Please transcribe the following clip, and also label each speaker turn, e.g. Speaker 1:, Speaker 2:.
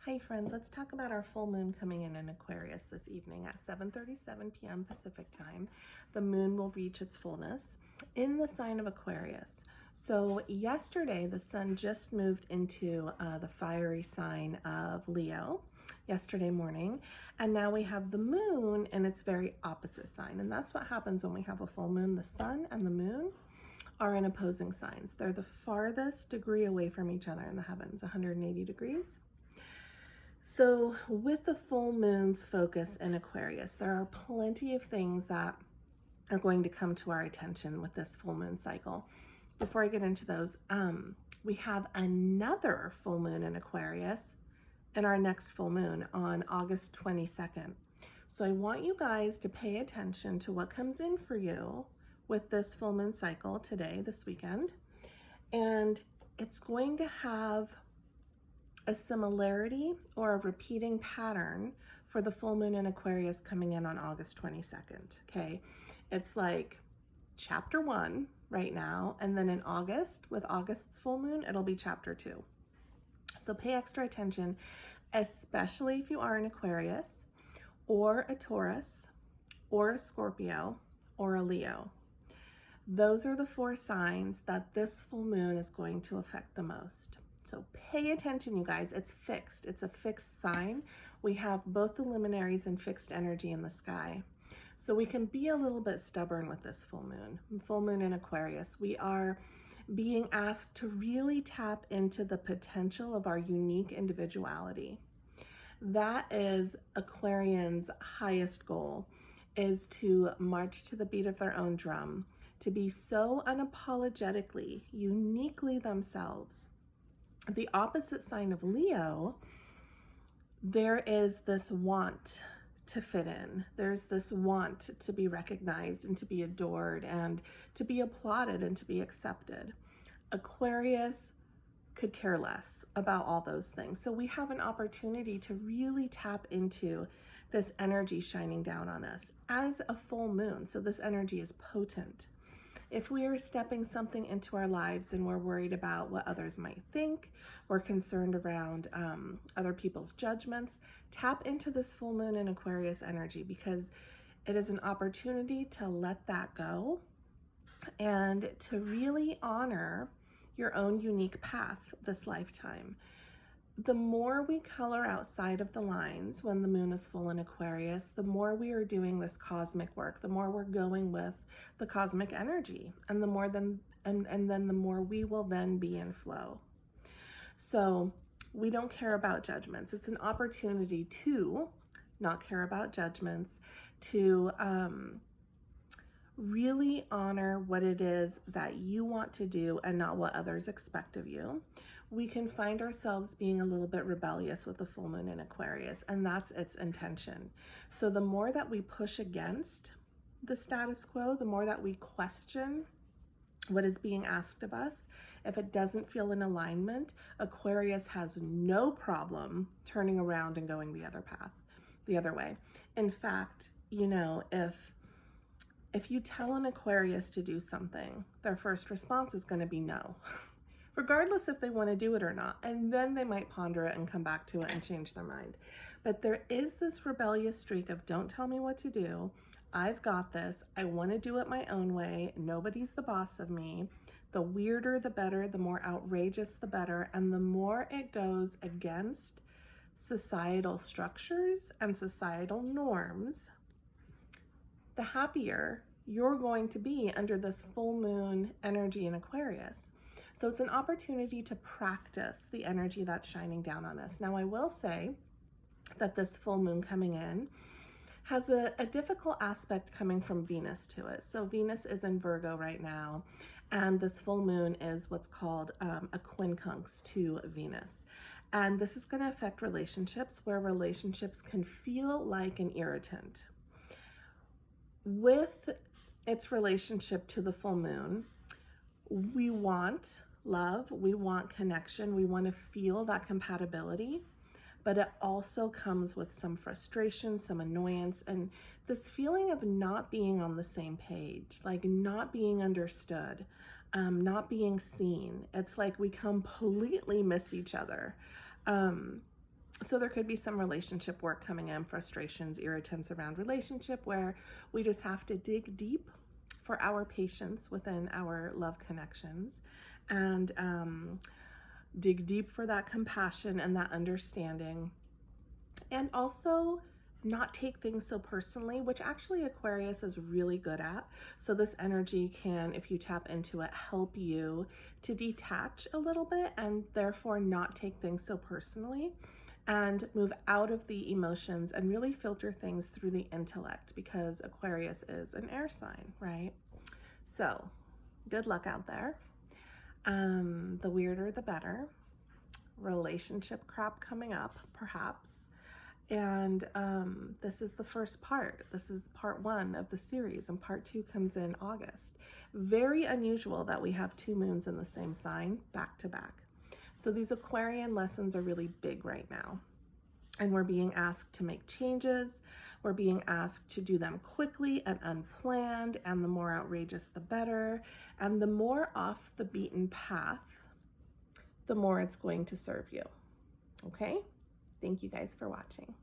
Speaker 1: Hi friends, let's talk about our full moon coming in Aquarius this evening at 7:37 p.m. Pacific time. The moon will reach its fullness in the sign of Aquarius. So yesterday the sun just moved into the fiery sign of Leo yesterday morning, and now we have the moon in its very opposite sign. And that's what happens when we have a full moon. The sun and the moon are in opposing signs. They're the farthest degree away from each other in the heavens, 180 degrees. So with the full moon's focus in Aquarius, there are plenty of things that are going to come to our attention with this full moon cycle. Before I get into those, we have another full moon in Aquarius in our next full moon on August 22nd. So I want you guys to pay attention to what comes in for you with this full moon cycle today, this weekend. And it's going to have a similarity or a repeating pattern for the full moon in Aquarius coming in on August 22nd, okay? It's like chapter 1 right now, and then in August, with August's full moon, it'll be chapter 2. So pay extra attention, especially if you are an Aquarius or a Taurus or a Scorpio or a Leo. Those are the 4 signs that this full moon is going to affect the most. So pay attention, you guys. It's fixed. It's a fixed sign. We have both the luminaries and fixed energy in the sky. So we can be a little bit stubborn with this full moon in Aquarius. We are being asked to really tap into the potential of our unique individuality. That is Aquarians' highest goal, is to march to the beat of their own drum, to be so unapologetically, uniquely themselves. The opposite sign of Leo, there is this want to fit in. There's this want to be recognized and to be adored and to be applauded and to be accepted. Aquarius could care less about all those things. So we have an opportunity to really tap into this energy shining down on us as a full moon. So this energy is potent. If we are stepping something into our lives and we're worried about what others might think, we're concerned around other people's judgments, tap into this full moon in Aquarius energy, because it is an opportunity to let that go and to really honor your own unique path this lifetime. The more we color outside of the lines when the moon is full in Aquarius, the more we are doing this cosmic work, the more we're going with the cosmic energy, and the more then the more we will then be in flow. So we don't care about judgments. It's an opportunity to not care about judgments, to really honor what it is that you want to do and not what others expect of you. We can find ourselves being a little bit rebellious with the full moon in Aquarius, and that's its intention. So the more that we push against the status quo, the more that we question what is being asked of us, if it doesn't feel in alignment, Aquarius has no problem turning around and going the other path, the other way. In fact, you know, if you tell an Aquarius to do something, their first response is going to be no, regardless if they want to do it or not. And then they might ponder it and come back to it and change their mind. But there is this rebellious streak of, don't tell me what to do. I've got this. I want to do it my own way. Nobody's the boss of me. The weirder, the better. The more outrageous, the better. And the more it goes against societal structures and societal norms, the happier you're going to be under this full moon energy in Aquarius. So it's an opportunity to practice the energy that's shining down on us. Now, I will say that this full moon coming in has a difficult aspect coming from Venus to it. So Venus is in Virgo right now, and this full moon is what's called a quincunx to Venus. And this is going to affect relationships, where relationships can feel like an irritant. With its relationship to the full moon, we want love, we want connection, we want to feel that compatibility, but it also comes with some frustration, some annoyance, and this feeling of not being on the same page, like not being understood, not being seen. It's like we completely miss each other. So there could be some relationship work coming in, frustrations, irritants around relationship, where we just have to dig deep for our patience within our love connections, and dig deep for that compassion and that understanding, and also not take things so personally, which actually Aquarius is really good at. So this energy can, if you tap into it, help you to detach a little bit and therefore not take things so personally and move out of the emotions and really filter things through the intellect, because Aquarius is an air sign, right? So good luck out there. The weirder the better. Relationship crap coming up, perhaps. And this is the first part. This is part 1 of the series, and part 2 comes in August. Very unusual that we have 2 moons in the same sign back to back. So these Aquarian lessons are really big right now. And we're being asked to make changes. We're being asked to do them quickly and unplanned, and the more outrageous, the better. And the more off the beaten path, the more it's going to serve you. Okay? Thank you guys for watching.